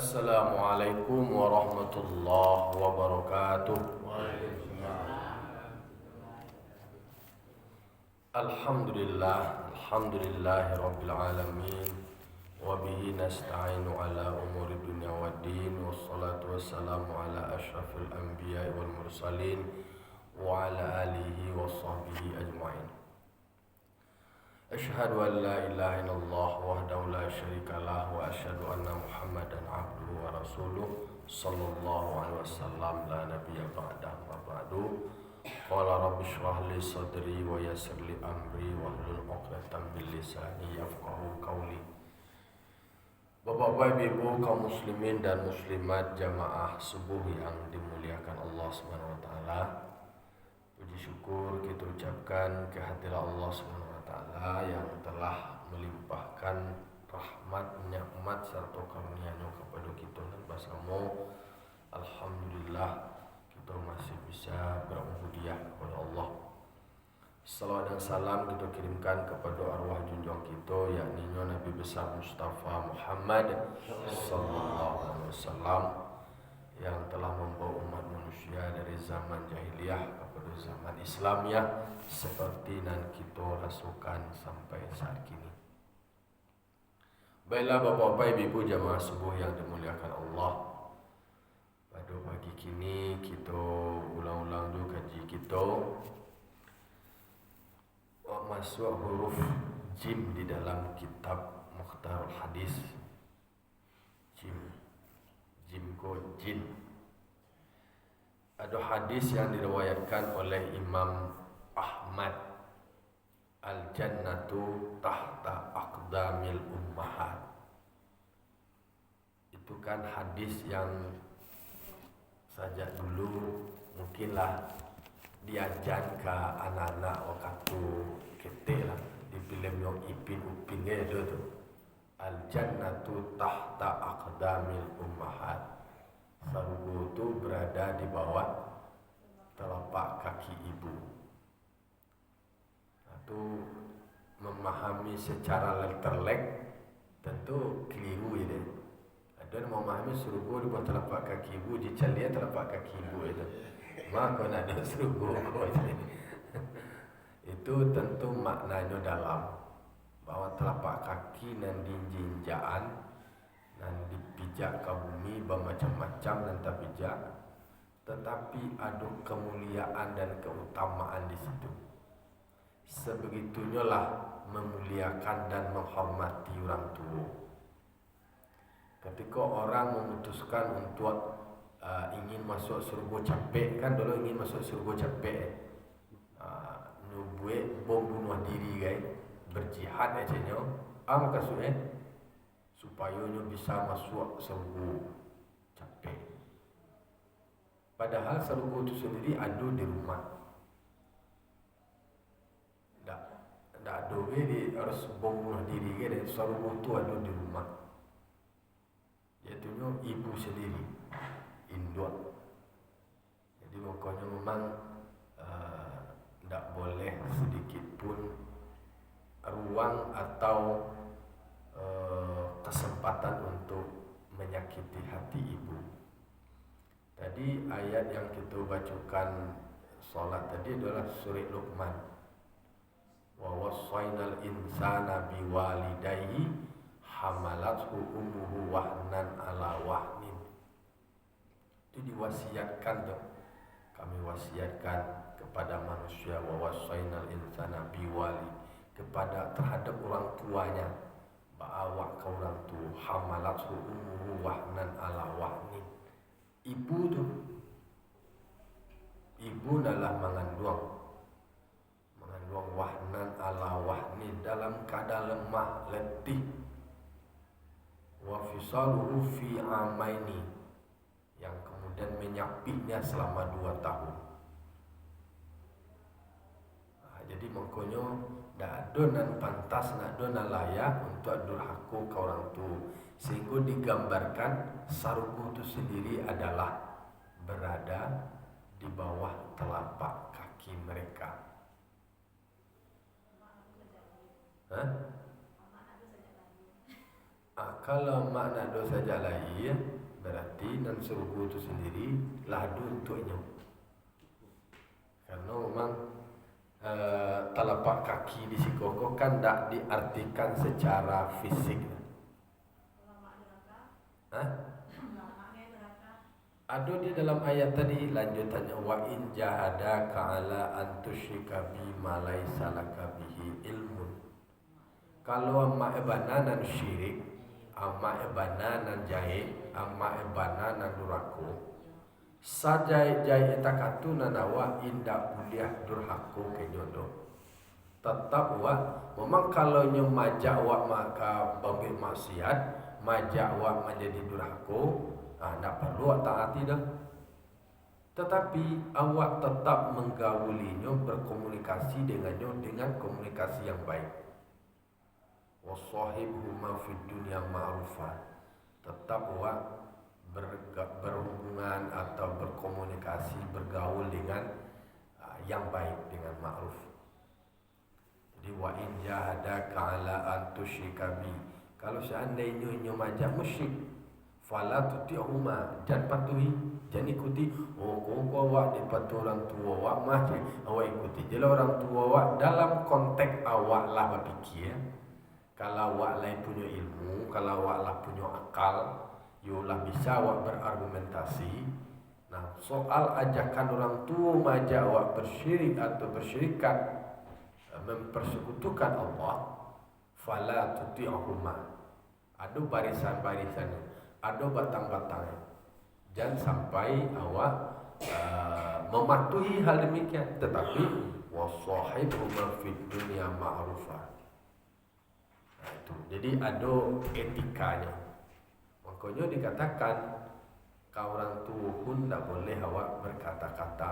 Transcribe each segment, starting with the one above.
Assalamualaikum warahmatullahi wabarakatuh. Alhamdulillahi rabbil alamin. Wabihi nasta'inu ala umuri dunya waddin. Wassalatu wassalamu ala ashrafil anbiya wal mursalin wa ala alihi wa sahbihi ajma'in. Asyhadu an la ilaha illallah wahdahu la syarika lah wa asyhadu anna Muhammadan abduhu wa rasuluh sallallahu alaihi wasallam la nabiyya ba'dahu wa ba'du. Qala rabbi shrah li sadri wa yassir li amri wahlul 'uqdatam min lisani yafqahu qawli. Bapak-bapak, ibu, kaum muslimin dan muslimat jamaah subuh yang dimuliakan Allah Subhanahu wa taala. Puji syukur kita ucapkan kehadirat Allah Subhanahu wa taala yang telah melimpahkan rahmat, nikmat serta karunia-Nya kepada kita dan bersama. Alhamdulillah kita masih bisa berubudiyah kepada Allah. Salawat dan salam kita kirimkan kepada arwah junjung kita, yakni Nabi besar Mustafa Muhammad sallallahu alaihi wasallam yang telah membawa umat manusia dari zaman jahiliyah kepada zaman Islamiyah seperti yang kita rasakan sampai saat kini. Baiklah bapak-bapak, ibu, jamaah subuh yang dimuliakan Allah. Pada pagi kini kita ulang-ulang dulu kaji kita masuk huruf jim di dalam kitab Mukhtarul Hadis. Jim ko jin. Ada hadis yang diriwayatkan oleh Imam Ahmad, al-jannatu tahta aqdamil ummahat. Itu kan hadis yang sejak dulu mungkinlah diajar ke anak-anak waktu ketik lah di film yang Ipin Upin itu tu. Al-jannatu tahta aqdamil ummahat. Surga itu berada di bawah telapak kaki ibu. Itu memahami secara terlek tentu keliru ini. Ada yang memahami surga di bawah telapak kaki ibu, dicalia telapak kaki ibu itu. Maka nak ada surga itu tentu maknanya dalam, bahwa telapak kaki dan jinjaan dan dipijak ke bumi bermacam-macam dan terpijak, tetapi ada kemuliaan dan keutamaan di situ. Sebegitunya lah memuliakan dan menghormati orang tua. Ketika orang memutuskan untuk ingin masuk surga capek, kan dulu ingin masuk surga capek, nubuat bom bunuh diri guys, berjihad aja nyo, maksudnya supaya nyo bisa masuk surga capek. Padahal surga itu sendiri ada di rumah. Tak ada di harus bom bunuh diri guys, surga itu ada di rumah. Iaitu ibu sendiri, induk. Jadi makanya memang tidak boleh sedikit pun ruang atau kesempatan untuk menyakiti hati ibu. Tadi ayat yang kita bacakan solat tadi adalah surah Luqman. Wa wassaynal insana biwalidayhi hamalathu ummuhu wahnan ala wahnin. Itu diwasiatkan tuh. Kami wasiatkan kepada manusia, wa wassaynal insana biwali, kepada terhadap orang tuanya, bawa ke orang tua, hamalathu ummuhu wahnan ala wahnin. Ibu tu, ibu adalah mengandung wahnan ala wahnin, dalam keadaan lemah letih. Wa fisaluhu fi amaini, yang kemudian menyapihnya selama 2 tahun. Jadi makanya tak ada nan pantas, tak ada nan layak untuk durhaka ke orang tua. Sehingga digambarkan surga itu sendiri adalah berada di bawah telapak kaki mereka. Kalau makna dosa jalai berarti nan surga itu sendiri ladu untuknya. Karena memang telapak kaki di sikoko kan tidak diartikan secara fisik. Ada di dalam ayat tadi lanjutannya wa in jahadaka ala an tusyrika bi ma laisa laka bihi ilmun. Kalau amma ebananan syirik, amma ebananan jahil, amma ebananan durako, sajai jai etakatuna nawa indak kuliah durhako kenyodo. Tetap wa memang kalau nyo majak wa maka bagi maksiat, majak wa menjadi durhako, tidak perlu awak taati dah. Tetapi awak tetap menggaulinya, berkomunikasi dengannya dengan komunikasi yang baik. Wasahibhuma fid dunya ma'rufa. Tetap awak berhubungan atau berkomunikasi, bergaul dengan yang baik, dengan ma'ruf. Jadi wa in jahadaka ala an tusyrika bi. Kalau seandainya nyo majak musyrik, fala tuti'huma, jangan patuhi, jangan ikuti. Kau awak dipatuhi orang tua awak mah, awak ikuti. Jadi orang tua awak dalam konteks awak lah berfikir. Kalau awak lah punya ilmu, kalau awak lah punya akal, yolah bisa awak berargumentasi. Nah, soal ajakan orang tua majak awak bersyirik atau bersyirikat, mempersekutukan Allah, fala tuti'huma. Ada barisan-barisannya, ada batang-batangnya. Jangan sampai awak mematuhi hal demikian. Tetapi wasahibhuma fid dunya ma'rufa. Nah, itu. Jadi ada etikanya. Makanya dikatakan kau orang tua pun tak boleh awak berkata-kata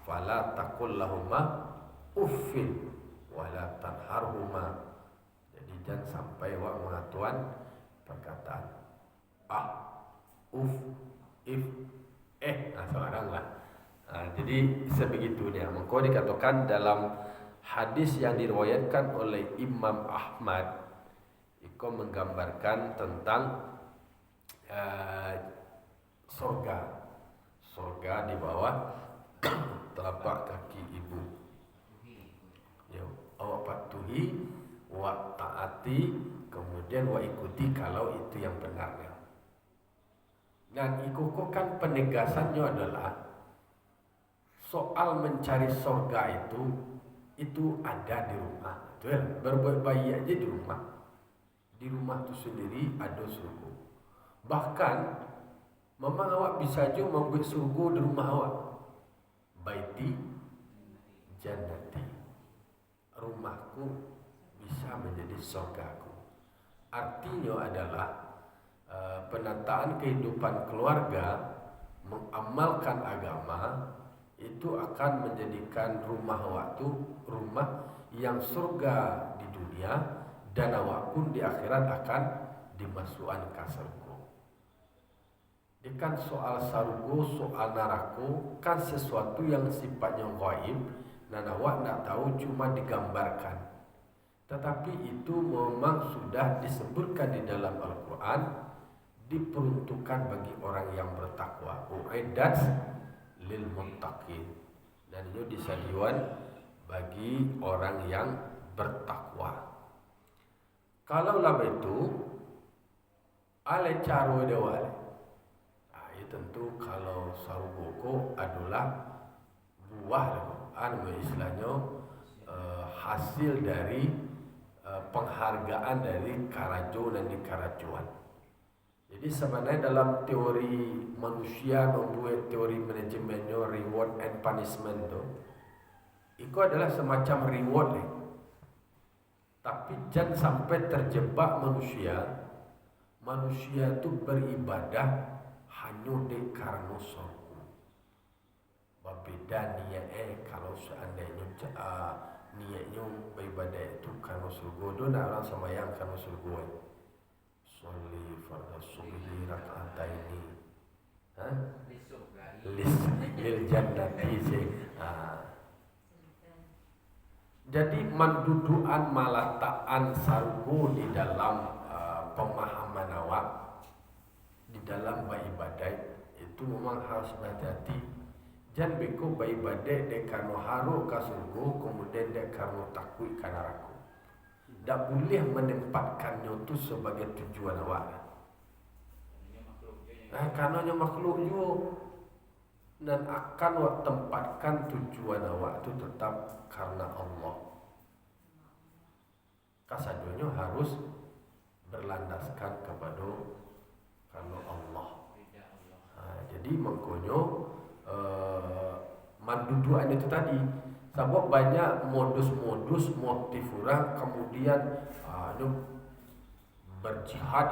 fala taqul lahuma uffin wala tanharhuma. Jadi jangan sampai awak mengatuan perkataan seorang lah. Jadi sebegitunya. Maka dikatakan dalam hadis yang diriwayatkan oleh Imam Ahmad, itu menggambarkan tentang surga di bawah telapak kaki ibu. Ya, awak patuhi, awak taati, kemudian awak ikuti kalau itu yang benarnya. Dan ikuku kan penegasannya adalah soal mencari surga itu ada di rumah. Betul? Berbuat baik aja di rumah. Di rumah itu sendiri ada surga. Bahkan memang awak bisa aja membuat surga di rumah awak. Baiti jannati. Rumahku bisa menjadi surgaku. Artinya adalah penataan kehidupan keluarga, mengamalkan agama, itu akan menjadikan rumah awak tu rumah yang surga di dunia, dan awak pun di akhirat akan dimasukkan ke surga. Kan soal surga, soal neraka kan sesuatu yang sifatnya gaib dan awak nak tahu, cuma digambarkan. Tetapi itu memang sudah disebutkan di dalam Al-Quran, diperuntukkan bagi orang yang bertakwa. Uiddat lil muttaqin. Dan itu disediakan bagi orang yang bertakwa. Kalau lah itu ale caro dewale. Tentu kalau sarugoko adalah buah istilahnya hasil dari penghargaan dari karajo dan dikarajuan. Jadi sebenarnya dalam teori manusia membuat teori manajemennya reward and punishment itu adalah semacam reward Tapi jangan sampai terjebak manusia itu beribadah hanya di karena surga. Berbeda niat kalau seandainya niatnya beribadah itu karena surga, itu nak orang sembahyang karena surga. Sholli fardhu subhi rak'ataini. Lil jannati. Jadi mendudukan malataan surga di dalam pemahaman awak di dalam beribadah itu memang harus berhati-hati. Jangan beko beribadah dek karena haru ka surga kemudian dek karena takut ka neraka. Tak boleh menempatkannya itu sebagai tujuan awak. Karena makhluk juga dan akan awak tempatkan tujuan awak itu tetap karena Allah. Kasadonya harus berlandaskan kepada karena Allah. Jadi makanya manduduan itu tadi sebab banyak modus-modus motif orang kemudian berjihad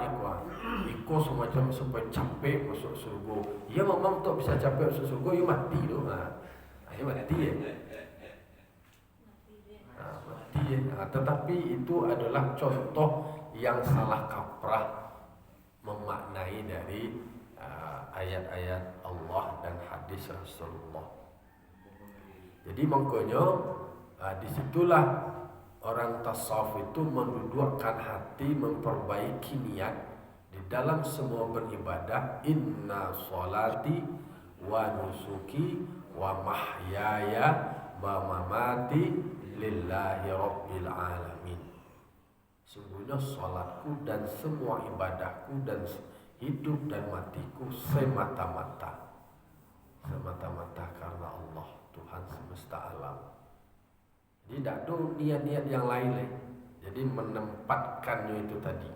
ikut semacam supaya capek masuk surga. Ya memang tak bisa capek masuk surga, ya mati tu. Ya mati ya. Mati ya. Tetapi itu adalah contoh yang salah kaprah memaknai dari ayat-ayat Allah dan hadis Rasulullah. Jadi makanya disitulah orang tasawuf itu mendudukkan hati, memperbaiki niat di dalam semua beribadah. Inna sholati wa nusuki wa mahyaya wa mamati lillahi rabbil alamin. Sungguhnya sholatku dan semua ibadahku dan hidup dan matiku semata-mata karena Allah, Tuhan semesta alam. Jadi tidak ada niat-niat yang lain. Jadi menempatkannya itu tadi.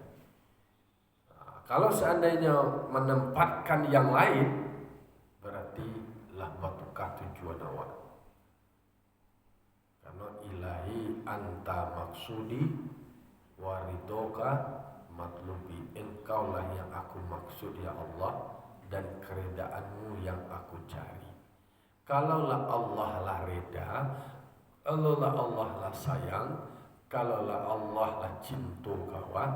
Kalau seandainya menempatkan yang lain, berarti lah batukah tujuan awak. Karena ilahi anta maksudi waridoka matlubi. Engkaulah yang aku maksud ya Allah, dan keredaanmu yang aku cari. Kalaulah Allah lah reda, kalaulah Allah lah sayang, kalaulah Allah lah cinta kawan,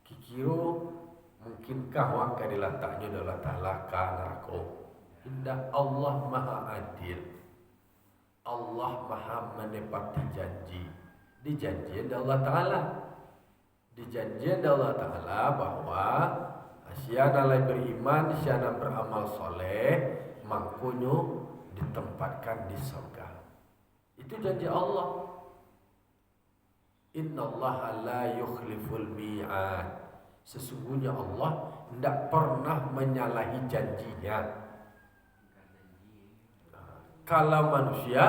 kikiro mungkinkah wak diletaknya adalah ta'ala neraka. Indah Allah maha adil, Allah maha menepati janji. Dijanjian Allah Ta'ala, dijanjian Allah Ta'ala bahwa siana lai beriman, siana beramal soleh, mangkunyo ditempatkan di surga. Itu janji Allah. Innallaha la yukhliful mi'ad. Sesungguhnya Allah tidak pernah menyalahi janjinya. Kalau manusia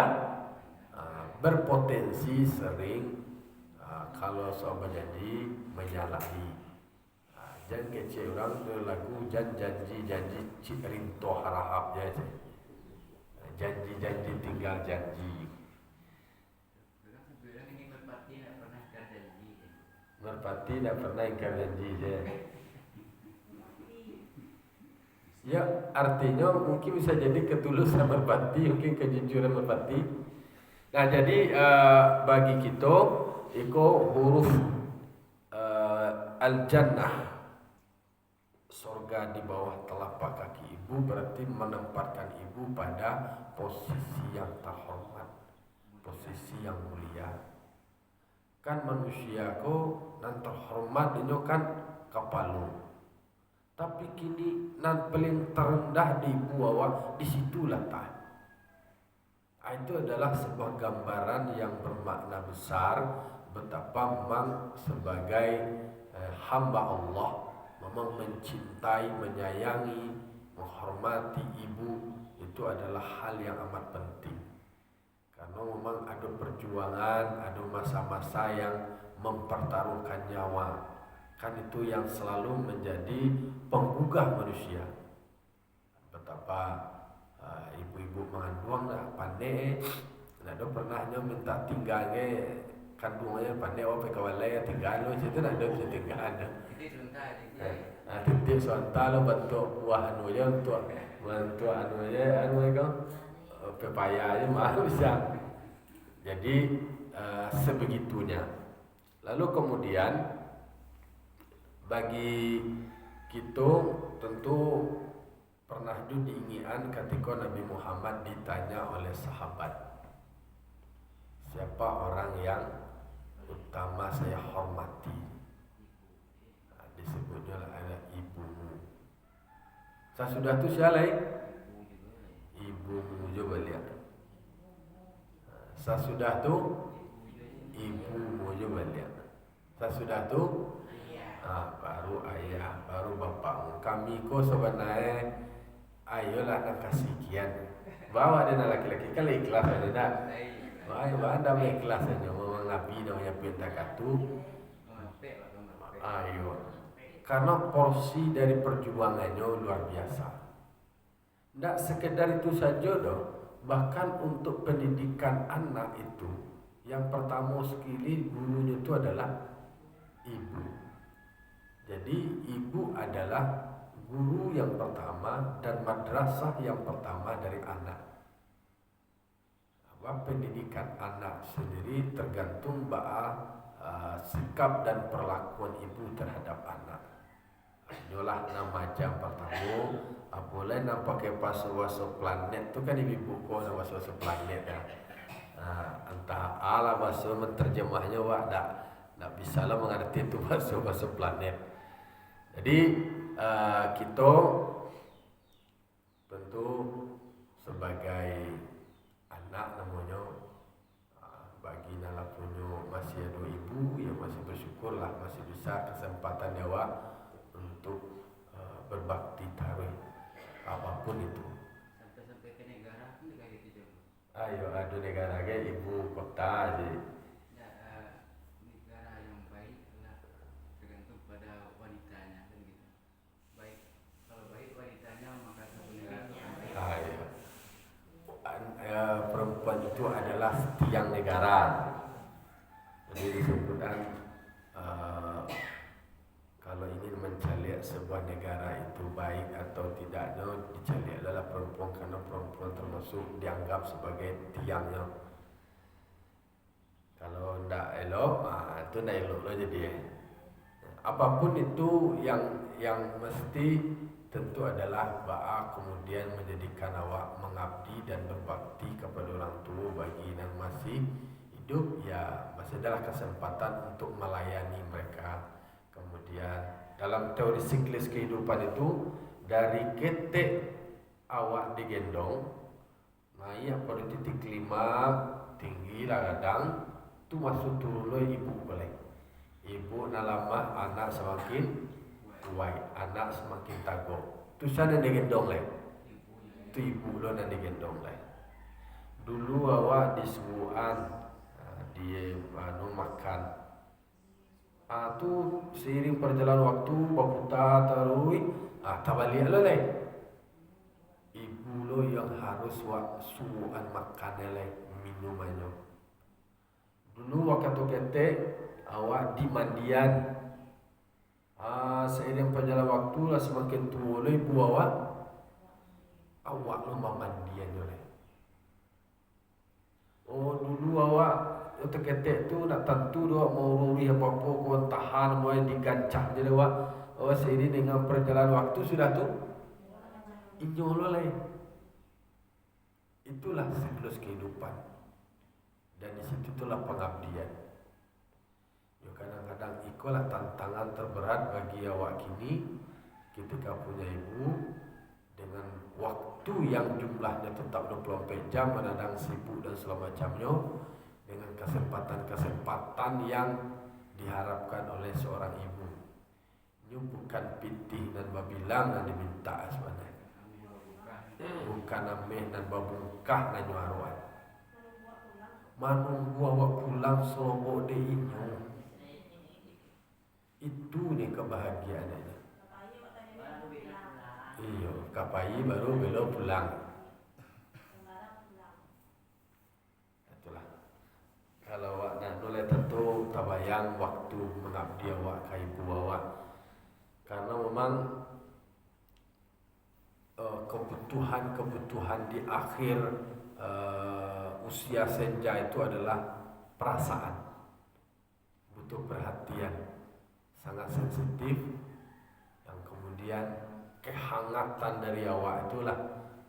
berpotensi sering kalau soal berjanji menyalahi. Jangan kecil orang tu lagu janji cik rinto harahap je. Janji tinggal janji. Merpati tak pernah ingkar janji je. Ya artinya mungkin bisa jadi ketulusan merpati, mungkin kejujuran merpati. Nah jadi bagi kita iko huruf al-jannah, surga di bawah telapak kaki ibu, berarti menempatkan ibu pada posisi yang terhormat, posisi yang mulia. Kan manusia ko nan terhormat ini kan kepala, tapi kini nan paling terendah di ibu awak disitulah tak. Itu adalah sebuah gambaran yang bermakna besar betapa memang sebagai hamba Allah memang mencintai, menyayangi, menghormati ibu itu adalah hal yang amat penting. Karena memang ada perjuangan, ada masa-masa yang mempertaruhkan nyawa. Kan itu yang selalu menjadi penggugah manusia. Betapa ibu-ibu mengandung pandai, ada pernahnya minta tinggalnya kandungnya pandai apa kawalnya tinggal lo situ ada bisa tinggal ada. Titik sonta lo bentuk buah anunya untuk anunya pepaya aja malu bisa. Jadi sebegitunya. Lalu kemudian bagi kita tentu pernah juga diinginkan ketika Nabi Muhammad ditanya oleh sahabat, siapa orang yang utama saya hormati. Sasudah tu siapa? Ibu juga lihat. Sasudah tu ibu juga lihat. Sasudah tu baru ayah, baru bapakmu. Kami ko sebenarnya ayolah nak kasih kian. Bawa dia nak laki-laki kan ikhlas aja dah. Ayo anda ikhlas aja mau ngapi namanya pinta katu. Ayo. Karena porsi dari perjuangannya luar biasa. Tidak sekedar itu saja doh. Bahkan untuk pendidikan anak itu, yang pertama sekali gurunya itu adalah ibu. Jadi ibu adalah guru yang pertama dan madrasah yang pertama dari anak. Pendidikan anak sendiri tergantung sikap dan perlakuan ibu terhadap anak. Inilah nama jam pertama. Boleh nak pakai bahasa planet tu kan ibu ko nama bahasa planet ya. Entah ala bahasa menterjemahnya wak tak bisa lah mengerti itu bahasa planet. Jadi kita tentu sebagai anak namanya bagi nala punya masih ada ibu yang masih bersyukurlah masih bisa kesempatan dewa untuk berbakti taruh apapun itu. Sampai ke negara pun juga gitu. Ayo ada negara ke ibu kota aja. Negara yang baik adalah tergantung pada wanitanya kan gitu. Baik kalau baik wanitanya maka satu negara itu akan baik. Perempuan itu adalah tiang negara. Jadi disebutkan kalau ingin mencari sebuah negara itu baik atau tidaknya dicari adalah perempuan karena perempuan termasuk dianggap sebagai tiangnya. Kalau tidak elok, itu tidak elok lah jadi. Apapun itu yang mesti tentu adalah kemudian menjadikan awak mengabdi dan berbakti kepada orang tua bagi yang masih hidup ya masih adalah kesempatan untuk melayani mereka. Kemudian dalam teori siklis kehidupan itu dari ketik awak digendong naik pada titik 5 tinggi lah kadang tu masuk turun ibu boleh. Ibu nalama anak semakin kuat, anak semakin tangguh. Tu sana digendong leh. Tu ibu lo nak digendong leh. Dulu awak disuruhan dia makan. Tu seiring perjalanan waktu baputa tarui tak balik lo leh. Ibu lo yang harus suruhan makan leh minumannya. Dulu waktu kete awak di mandian. Seiring perjalanan waktu lah semakin tua lo ibu awak lo memandian oleh. Dulu awak ketek tu nak tentu doa mau ruri apa-apa kau tahan mau digancah je awak. Seiring dengan perjalanan waktu sudah tu inyo lo lain. Itulah siklus kehidupan. Dan di situ itulah pengabdian. Kadang-kadang itulah tantangan terberat bagi awak kini ketika punya ibu dengan waktu yang jumlahnya tetap 24 jam kadang sibuk dan segala macamnya dengan kesempatan-kesempatan yang diharapkan oleh seorang ibu. Ini bukan pitih dan babilang yang diminta sebenarnya. Bukan ameh dan babungkah dan nyuaruan. Manunggu awak pulang selobok de inyo. Itu nih kebahagiaannya. Iya, kapai baru beliau pulang. Itulah. Kalau awak nak boleh tentu tabayang waktu mengabdi awak ke ibu awak. Karena memang kebutuhan di akhir usia senja itu adalah perasaan, butuh perhatian, sangat sensitif, yang kemudian kehangatan dari awak itulah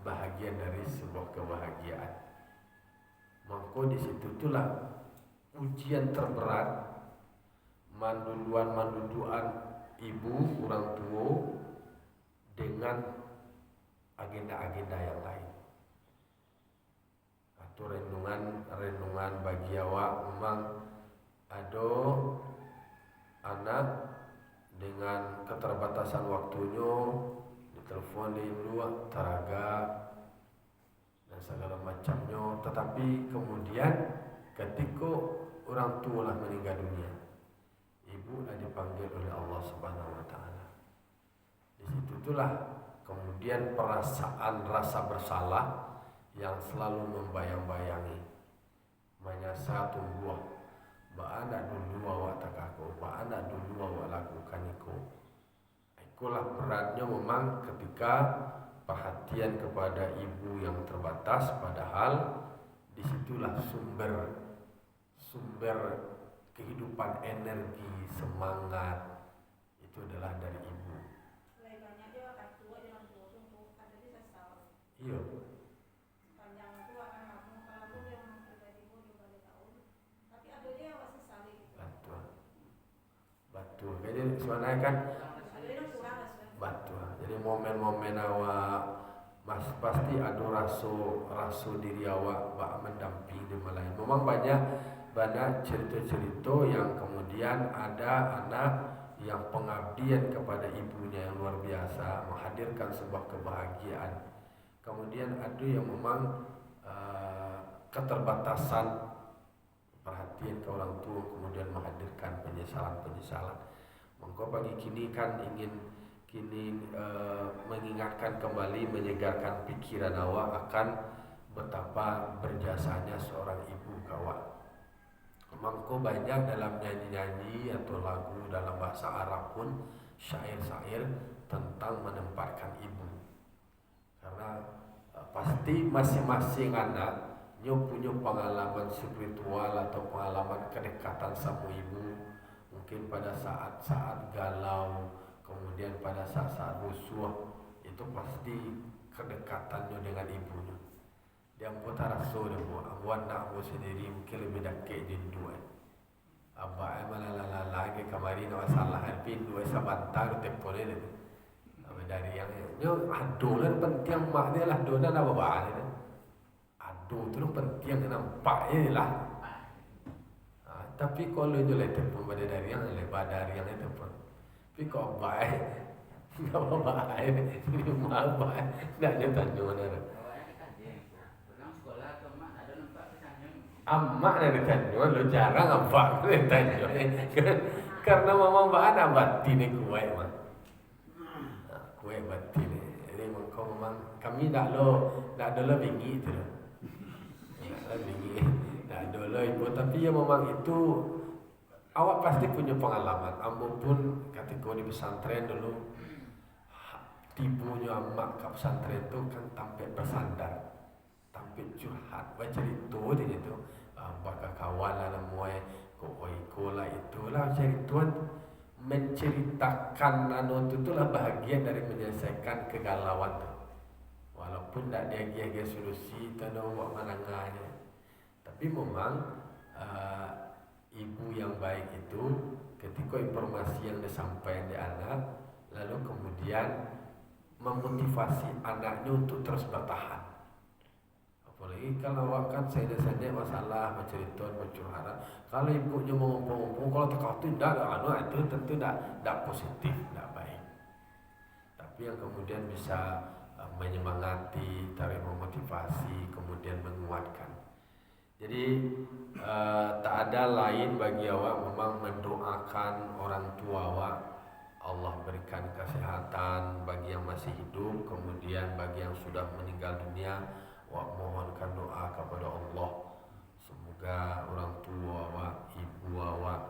bahagian dari sebuah kebahagiaan. Maka di situ itulah ujian terberat, manduduan ibu orang tua dengan agenda-agenda yang lain. Atau renungan bagi awak memang ada anak dengan keterbatasan waktunya ditelepon dulu teraga dan segala macamnya, tetapi kemudian ketika orang tua lah meninggal dunia, ibu dah dipanggil oleh Allah Subhanahu wa taala. Di situ itulah kemudian perasaan rasa bersalah yang selalu membayang-bayangi, menyasa tumbuh. Ba'ana dulu awak takaku, ba'ana dulu awak lakukan itu. Itulah beratnya memang ketika perhatian kepada ibu yang terbatas, padahal disitulah sumber kehidupan, energi, semangat itu adalah dari ibu. Iya. Betul. Jadi sebenarnya kan betul. Jadi momen-momen awak pasti ada rasa diri awak bak mendampingi di lain. Memang banyak cerita-cerita yang kemudian ada anak yang pengabdian kepada ibunya yang luar biasa, menghadirkan sebuah kebahagiaan. Kemudian ada yang memang keterbatasan perhatian ke orang tua, kemudian menghadirkan penyesalan. Maka pagi kini kan ingin mengingatkan kembali, menyegarkan pikiran awak akan betapa berjasanya seorang ibu kawak. Maka banyak dalam nyanyi-nyanyi atau lagu dalam bahasa Arab pun syair-syair tentang menempatkan ibu. Karena pasti masing-masing anak punya pengalaman spiritual atau pengalaman kedekatan sama ibu. Mungkin pada saat-saat galau, kemudian pada saat-saat rusuh, itu pasti kedekatannya dengan ibunya. Dia putar rasa dia buat nak buat sendiri mungkin lebih dekat jendu. Abah malah lagi kemarin masalah pindu sabantang telepon ini. Dari yang adolan penting mak dia lah adolan apa bahasa. Aduh tu penting nampaknya lah. Tapi kalau je telepon pada dari yang lebar dari yang telepon. Tapi kau baik, kau baik, ini mah baik. Nak dia tanya mana? Amak nak ditanya, lo jarang apa nak ditanya. Karena mama mbak ada batin ni kuat mah. Kuat batin ni. Jadi memang kami tak lo bingi tu. Tak ada ibu, tapi ya memang itu awak pasti punya pengalaman. Ambo pun ketika di pesantren dulu tibunya amak ke pesantren tu kan tampil bersandar, tampil curhat, bercerita dia tu, bakal kawan lah namanya, ko lah itulah cerituan menceritakan itu lah bahagian dari menyelesaikan kegalauan tu. Walaupun tak dia solusi, tak ada buat mananganya. Tapi memang ibu yang baik itu ketika informasi yang disampaikan di anak, lalu kemudian memotivasi anaknya untuk terus bertahan. Apalagi kalau kan saya masalah bercerita bercurhat, kalau ibunya ngomong-ngomong, kalau tekau tu tidak ada itu tentu tidak positif, tidak baik. Tapi yang kemudian bisa menyemangati, tarik memotivasi, kemudian menguatkan. Jadi tak ada lain bagi awak memang mendoakan orang tua awak, Allah berikan kesehatan bagi yang masih hidup, kemudian bagi yang sudah meninggal dunia, awak mohonkan doa kepada Allah semoga orang tua awak, ibu awak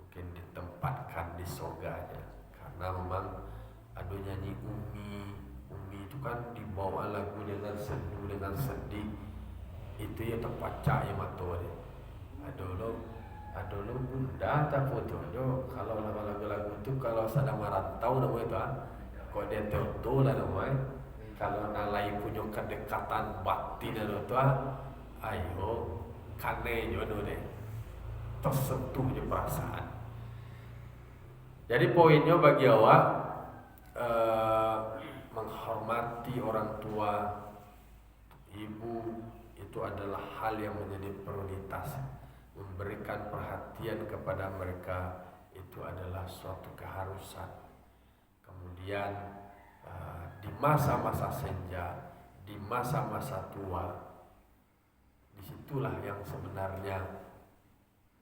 mungkin ditempatkan di surganya. Karena memang ada nyanyi Umi itu kan dibawa lagu dengan sendu, dengan sedih. Itu yang terpacak yang mata dia. Ada lo bunda tak foto jo. Kalau lagu-lagu itu kalau sedang merantau nama itu kok dia tahu lah nama. Kalau nalai punya kedekatan batin itu ayo kane jo deh. Tersentuh je perasaan. Jadi poinnya bagi awak menghormati orang tua, ibu itu adalah hal yang menjadi prioritas. Memberikan perhatian kepada mereka itu adalah suatu keharusan. Kemudian di masa-masa senja, di masa-masa tua, disitulah yang sebenarnya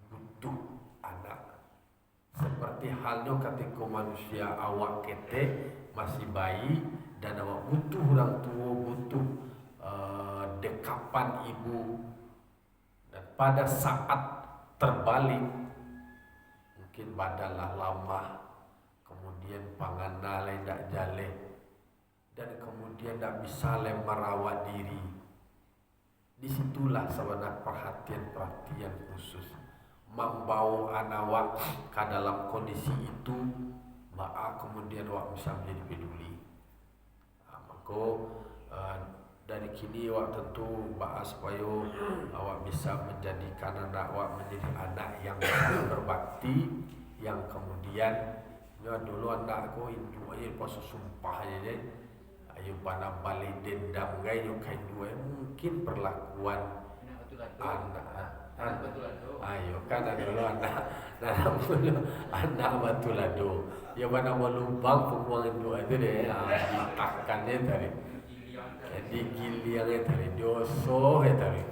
butuh anak. Seperti halnya ketika manusia awak kete masih bayi dan awak butuh orang tua, butuh dekapan ibu. Dan pada saat terbalik, mungkin badanlah lemah, kemudian panganna tidak jale, dan kemudian tidak bisa merawat diri. Disitulah sebenarnya perhatian khusus membawa anak ke dalam kondisi itu, maka kemudian awak bisa menjadi peduli. Maka dari kini awak tentu bahas supaya awak bisa menjadikan anak awak menjadi anak yang berbakti, yang kemudian dulu anakku induk aja pas sumpah aja deh. Ayo pada balik dendam gay yo kain dua mungkin perlakuan anak ayo kan dulu anak batulado ya mana lubang pembuangan dua itu deh ditakannya tadi jadi giliangnya tadi doso ya tadi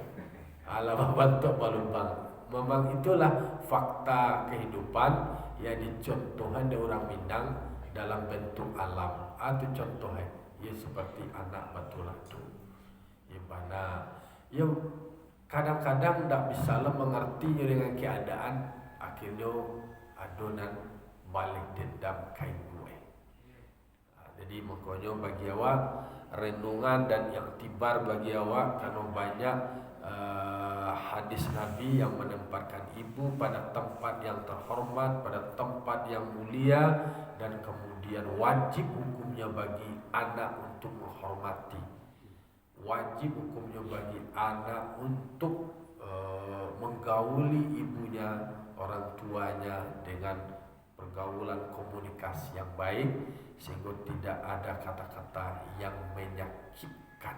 ala bentuk lubang. Memang itulah fakta kehidupan yang dicontohkan oleh orang Minang dalam bentuk alam. Atau contohnya ya seperti anak batulado ya mana ya kadang-kadang tidak bisa mengerti dengan keadaan, akhirnya adonan balik dendam kain gue. Jadi makanya bagi awak renungan dan iktibar bagi awak karena banyak hadis Nabi yang menempatkan ibu pada tempat yang terhormat, pada tempat yang mulia, dan kemudian wajib hukumnya bagi anak untuk menghormati. Wajib hukumnya bagi anak untuk menggauli ibunya, orang tuanya dengan pergaulan komunikasi yang baik sehingga tidak ada kata-kata yang menyakitkan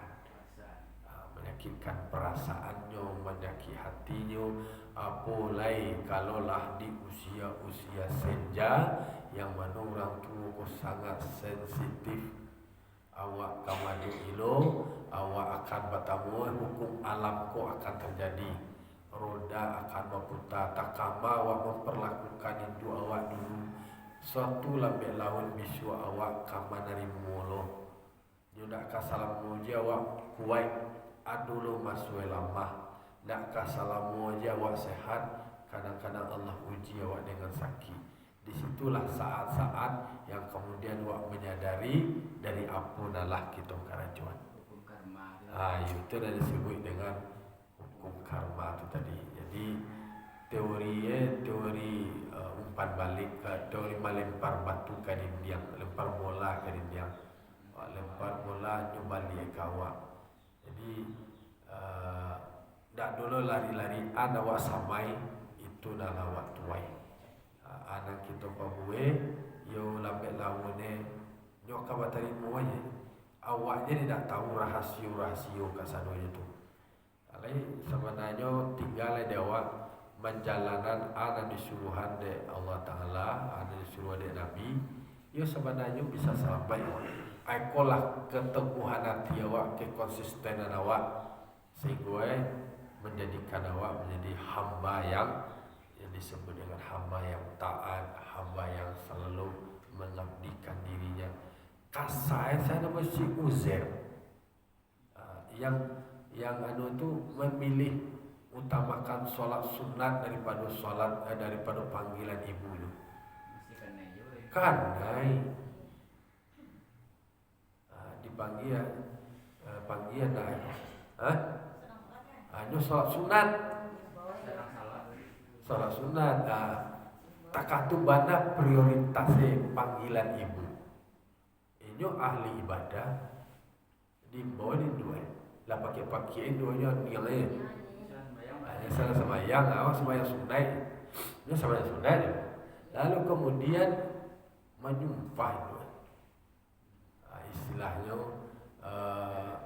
perasaannya, menyakiti hatinya, apalagi kalaulah di usia senja yang mana orang tua sangat sensitif. Awak kamadu ilo, awak akan bertemu hukum alam ko akan terjadi. Roda akan berputar, takama awak memperlakukan itu awak dulu. Suatu lambe lawan bisu awak kama dari molo. Yudak kasalamu aja awak kuat, adulo masuk lamah. Dak kasalamu aja awak sehat, kadang-kadang Allah uji awak dengan sakit. Disitulah saat-saat yang kemudian awak menyadari dari apunalah kita karajuan. Hukum karma. Itu dah disebut dengan hukum karma itu tadi. Jadi teori umpan balik, teori melempar batu ke dinding, lempar bola ke dinding, lempar bola coba balik ke awak. Jadi dak dulu lari-lari awak samai itu dah awak tuai. Anak kita pabue yo lambe lawone yo kabatari moye awaknya tidak tahu rahasia kasano itu. Alai sebenarnya tinggal dewa menjalanan ada disuruhan de Allah Taala, ada disuruh de Nabi. Yo sebenarnya bisa sampai aikolah keteguhan hati awak, kekonsistenan awak sehingga menjadikan awak menjadi hamba yang disebut dengan hamba yang taat, hamba yang selalu mengabdikan dirinya. Kasai saya nama si Uzair yang itu memilih utamakan sholat sunat daripada daripada panggilan ibunya. Kanai dipanggil panggilan hanya sholat sunat. Sholat sunat, takatubana prioritasnya panggilan ibu. Ini ahli ibadah di bawah di dua, lah pakai duanya yang lain. Hanya salah sembahyang, sembahyang sunat, ini sembahyang sunat. Lalu kemudian menyumpah itu. istilahnya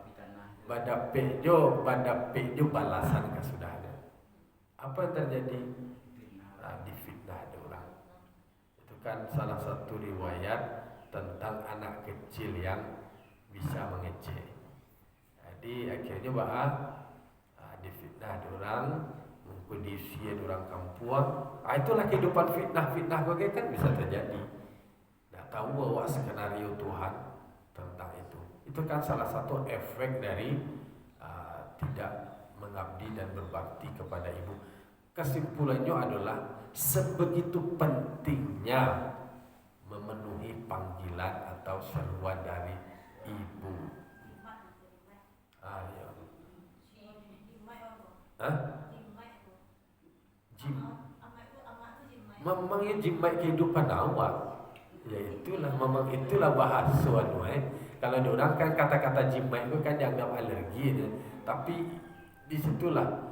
di tanah badapek jo balasan kasudahnya. Apa yang terjadi? Difitnah ada orang. Itu kan salah satu riwayat tentang anak kecil yang bisa mengecek. Jadi akhirnya difitnah ada orang, kondisi ada orang kampung. Itulah kehidupan fitnah kau kan bisa terjadi. Tidak tahu bahwa skenario Tuhan tentang itu. Itu kan salah satu efek dari tidak mengabdi dan berbakti kepada ibu. Kesimpulannya adalah sebegitu pentingnya memenuhi panggilan atau seruan dari ibu. Ya. Memangnya jimat kehidupan awak. Ya itulah bahasa Kalau ada orang kan kata-kata jimat itu kan dianggap alergi. Tapi disitulah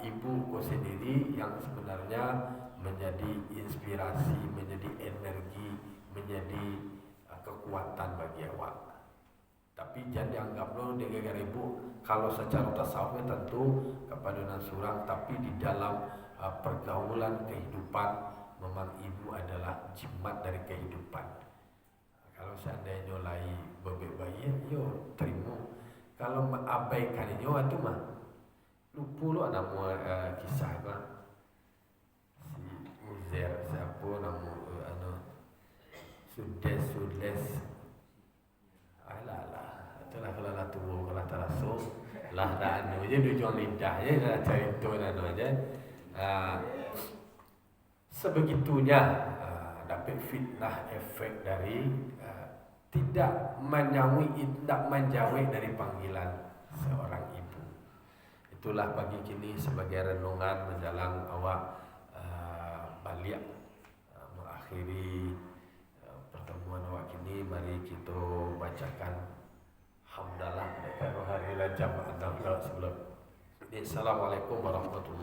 ibu sendiri yang sebenarnya menjadi inspirasi, menjadi energi, menjadi kekuatan bagi awak. Tapi jangan dianggap dia gara-gara ibu. Kalau secara tasawufnya tentu kepada surang, tapi di dalam pergaulan kehidupan memang ibu adalah jimat dari kehidupan. Kalau seandainya lai bebek bayi, yo terima. Kalau abaikan itu mah lupa lo nama kisah apa si Uzair siapa nama Sudes alah itulah kalau lah tua kalau tak rasa lah dah anu je dujung lidah je nak cerita anu aja sebegitunya dapat fitnah efek dari tidak menjauhi dari panggilan seorang ibu. Itulah pagi kini sebagai renungan menjelang awak balik mengakhiri pertemuan awak kini. Mari kita bacakan hamdalah dekat hari Rajab sebelum. Assalamualaikum warahmatullahi wabarakatuh.